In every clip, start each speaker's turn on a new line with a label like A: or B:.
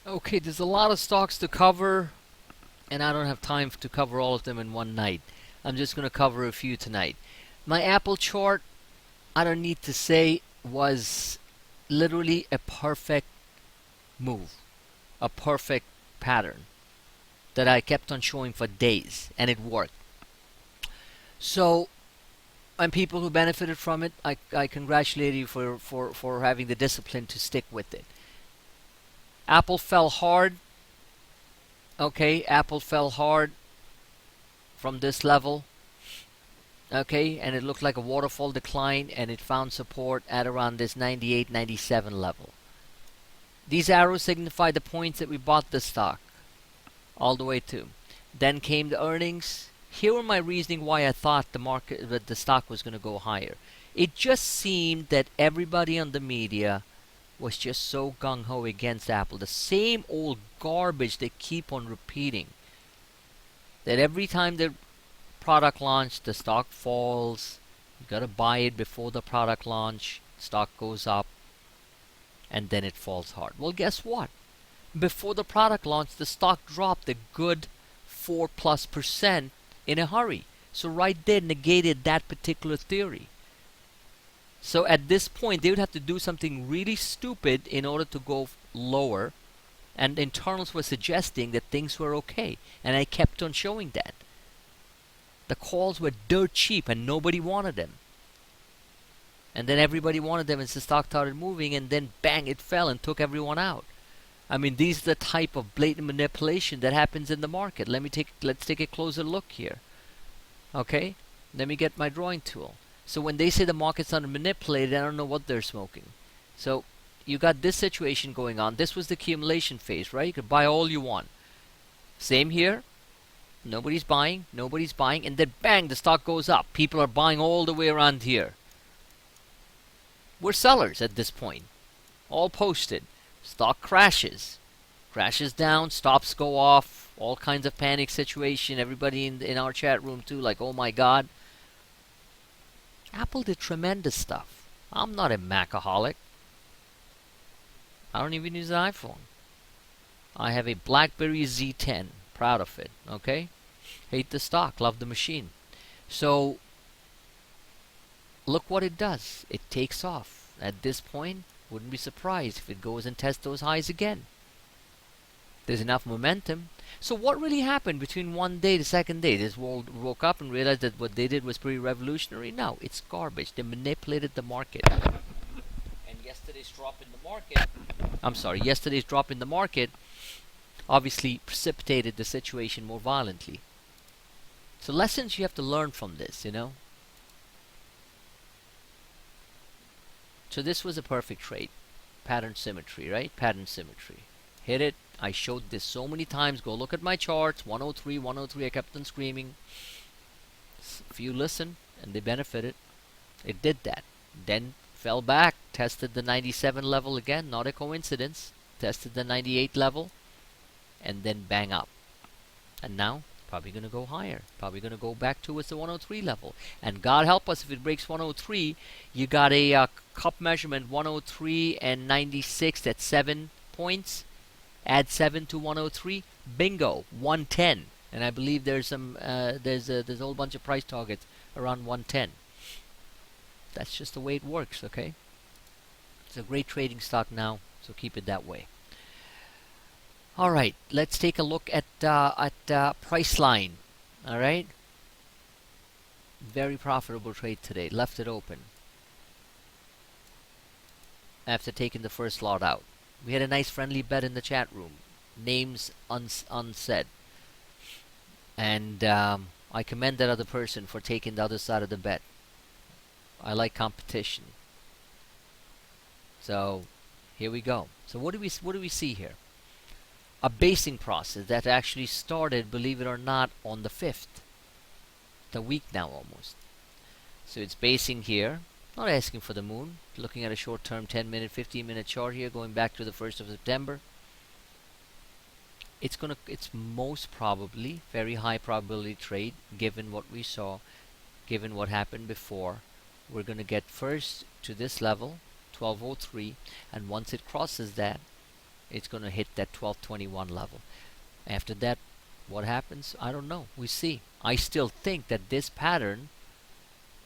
A: Okay, there's a lot of stocks to cover, and I don't have time to cover all of them in one night. I'm just going to cover a few tonight. My Apple chart, I don't need to say, was literally a perfect move, a perfect pattern that I kept on showing for days, and it worked. So, and people who benefited from it, I congratulate you for having the discipline to stick with it. Apple fell hard. Okay, Apple fell hard from this level. Okay, and it looked like a waterfall decline, and it found support at around this 98, 97 level. These arrows signify the points that we bought the stock all the way to. Then came the earnings. Here were my reasoning why I thought the stock was going to go higher. It just seemed that everybody on the media was just so gung ho against Apple. The same old garbage they keep on repeating. That every time the product launch, the stock falls. You gotta buy it before the product launch. Stock goes up, and then it falls hard. Well, guess what? Before the product launch, the stock dropped a good 4+% in a hurry. So right there negated that particular theory. So at this point, they would have to do something really stupid in order to go lower. And internals were suggesting that things were okay. And I kept on showing that. The calls were dirt cheap and nobody wanted them. And then everybody wanted them as the stock started moving, and then bang, it fell and took everyone out. I mean, these are the type of blatant manipulation that happens in the market. Let's take a closer look here. Okay? Let me get my drawing tool. So when they say the market's under manipulated, I don't know what they're smoking. So you got this situation going on. This was the accumulation phase, right? You could buy all you want. Same here. Nobody's buying, and then bang, the stock goes up. People are buying all the way around here. We're sellers at this point. All posted. Stock crashes. Crashes down, stops go off, all kinds of panic situation. Everybody in our chat room too, like, oh my god. Apple did tremendous stuff. I'm not a Macaholic. I don't even use an iPhone. I have a BlackBerry Z10. Proud of it. Okay? Hate the stock, love the machine. So look what it does. It takes off. At this point, wouldn't be surprised if it goes and tests those highs again. There's enough momentum. So what really happened between one day to the second day? This world woke up and realized that what they did was pretty revolutionary? No, it's garbage. They manipulated the market. And yesterday's drop in the market, yesterday's drop in the market obviously precipitated the situation more violently. So lessons you have to learn from this, you know. So this was a perfect trade. Pattern symmetry, right? Pattern symmetry. Hit it. I showed this so many times. Go look at my charts. 103, 103. I kept on screaming. If you listen, and they benefited, it did that. Then fell back. Tested the 97 level again. Not a coincidence. Tested the 98 level. And then bang up. And now probably going to go higher. Probably going to go back towards the 103 level. And God help us if it breaks 103. You got a cup measurement 103 and 96. That's 7 points. Add 7 to 103. Bingo, 110. And I believe there's a whole bunch of price targets around 110. That's just the way it works. Okay. It's a great trading stock now, so keep it that way. All right, let's take a look at Priceline. All right, very profitable trade today. Left it open after taking the first lot out. We had a nice friendly bet in the chat room. Names unsaid, and I commend that other person for taking the other side of the bet. I like competition. So here we go. So what do we see here? A basing process that actually started, believe it or not, on the 5th. The week now almost. So it's basing here. Not asking for the moon. Looking at a short-term 10-minute, 15-minute chart here, going back to the 1st of September. It's most probably very high probability trade, given what we saw, given what happened before. We're gonna get first to this level, 1203, and once it crosses that, it's going to hit that 1221 level. After that, what happens? I don't know. We see. I still think that this pattern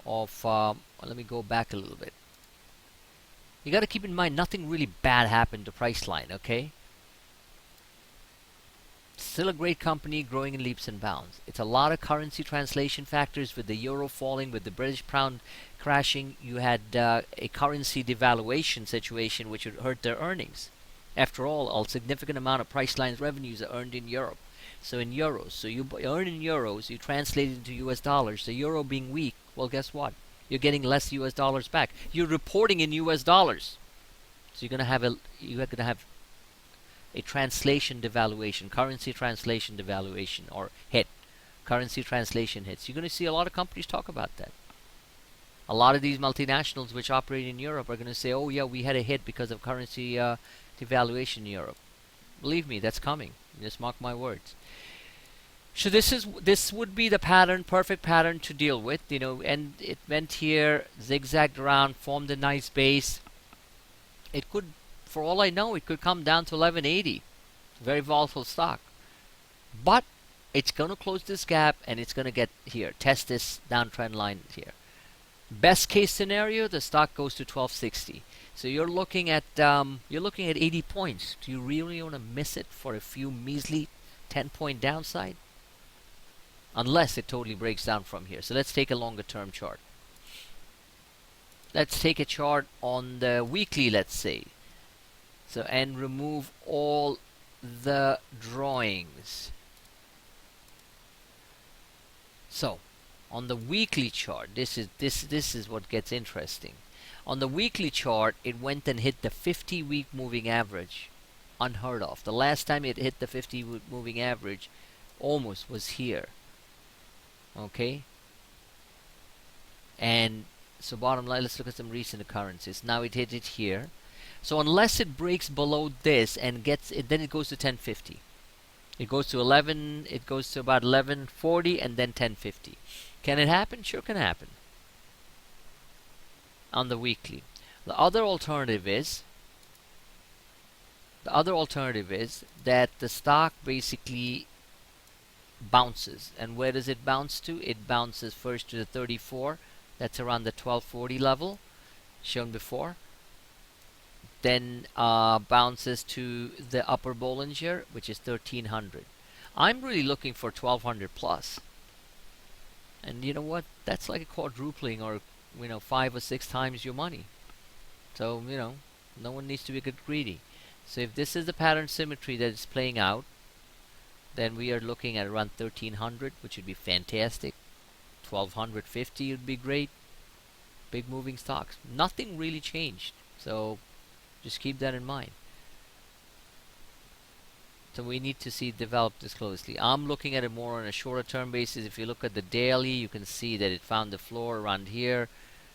A: of let me go back a little bit. You got to keep in mind nothing really bad happened to Priceline, okay? Still a great company, growing in leaps and bounds. It's a lot of currency translation factors with the euro falling, with the British pound crashing. You had a currency devaluation situation which would hurt their earnings. After all, a significant amount of Priceline's revenues are earned in Europe. So in euros. So you earn in euros, you translate it into US dollars. The euro being weak, well, guess what? You're getting less US dollars back. You're reporting in US dollars. So you're going to have a translation devaluation, currency translation devaluation, or hit. Currency translation hits. You're going to see a lot of companies talk about that. A lot of these multinationals which operate in Europe are going to say, oh yeah, we had a hit because of currency devaluation in Europe. Believe me, that's coming. Just mark my words. So this would be the pattern, perfect pattern to deal with, and it went here, zigzagged around, formed a nice base. It could, for all I know, it could come down to 1180. Very volatile stock. But it's going to close this gap and it's going to get here, test this downtrend line here. Best case scenario, the stock goes to 1260. So you're looking at 80 points. Do you really want to miss it for a few measly 10-point downside? Unless it totally breaks down from here. So let's take a longer term chart. Let's take a chart on the weekly, let's say. So, and remove all the drawings. So, on the weekly chart, this is what gets interesting. On the weekly chart, it went and hit the 50-week moving average. Unheard of. The last time it hit the 50-week moving average almost was here. Okay? And so bottom line, let's look at some recent occurrences. Now it hit it here. So unless it breaks below this and gets it, then it goes to 1050. It goes to 11, it goes to about 1140 and then 1050. Can it happen? Sure can happen. On the weekly. The other alternative is that the stock basically bounces. And where does it bounce to? It bounces first to the 34. That's around the 1240 level shown before. Then bounces to the upper Bollinger, which is 1300. I'm really looking for 1200 plus. And you know what? That's like a quadrupling or 5 or 6 times your money. So, no one needs to be get greedy. So if this is the pattern symmetry that is playing out, then we are looking at around 1300, which would be fantastic. 1250 would be great. Big moving stocks. Nothing really changed. So just keep that in mind. So we need to see develop this closely. I'm looking at it more on a shorter term basis. If you look at the daily, you can see that it found the floor around here.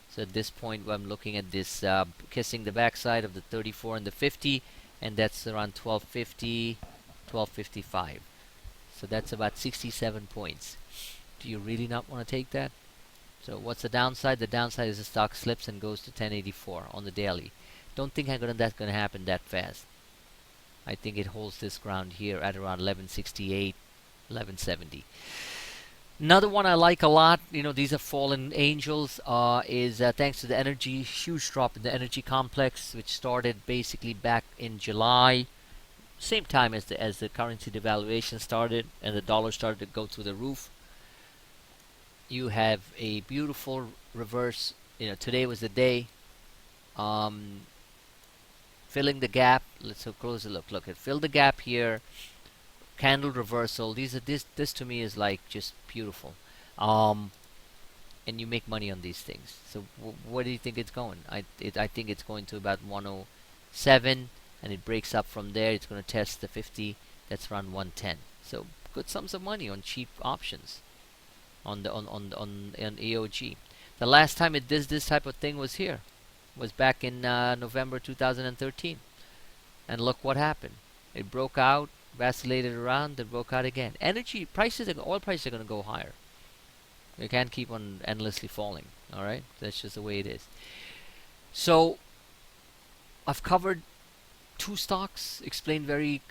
A: So at this point, I'm looking at this kissing the backside of the 34 and the 50, and that's around 1250, 1255. So that's about 67 points. Do you really not want to take that? So what's the downside? The downside is the stock slips and goes to 1084 on the daily. Don't think that's going to happen that fast. I think it holds this ground here at around 1168, 1170. Another one I like a lot, these are fallen angels, is thanks to the energy, huge drop in the energy complex, which started basically back in July, same time as the currency devaluation started and the dollar started to go through the roof. You have a beautiful reverse. Today was the day. Filling the gap. Let's have a closer look. Look, it filled the gap here. Candle reversal. This to me is like just beautiful. And you make money on these things. So where do you think it's going? I think it's going to about 107, and it breaks up from there. It's going to test the 50. That's around 110. So good sums of money on cheap options on EOG. The last time it did this type of thing was here. Was back in November 2013. And look what happened. It broke out, vacillated around, then broke out again. Energy prices, oil prices are going to go higher. You can't keep on endlessly falling. Alright? That's just the way it is. So, I've covered two stocks explained very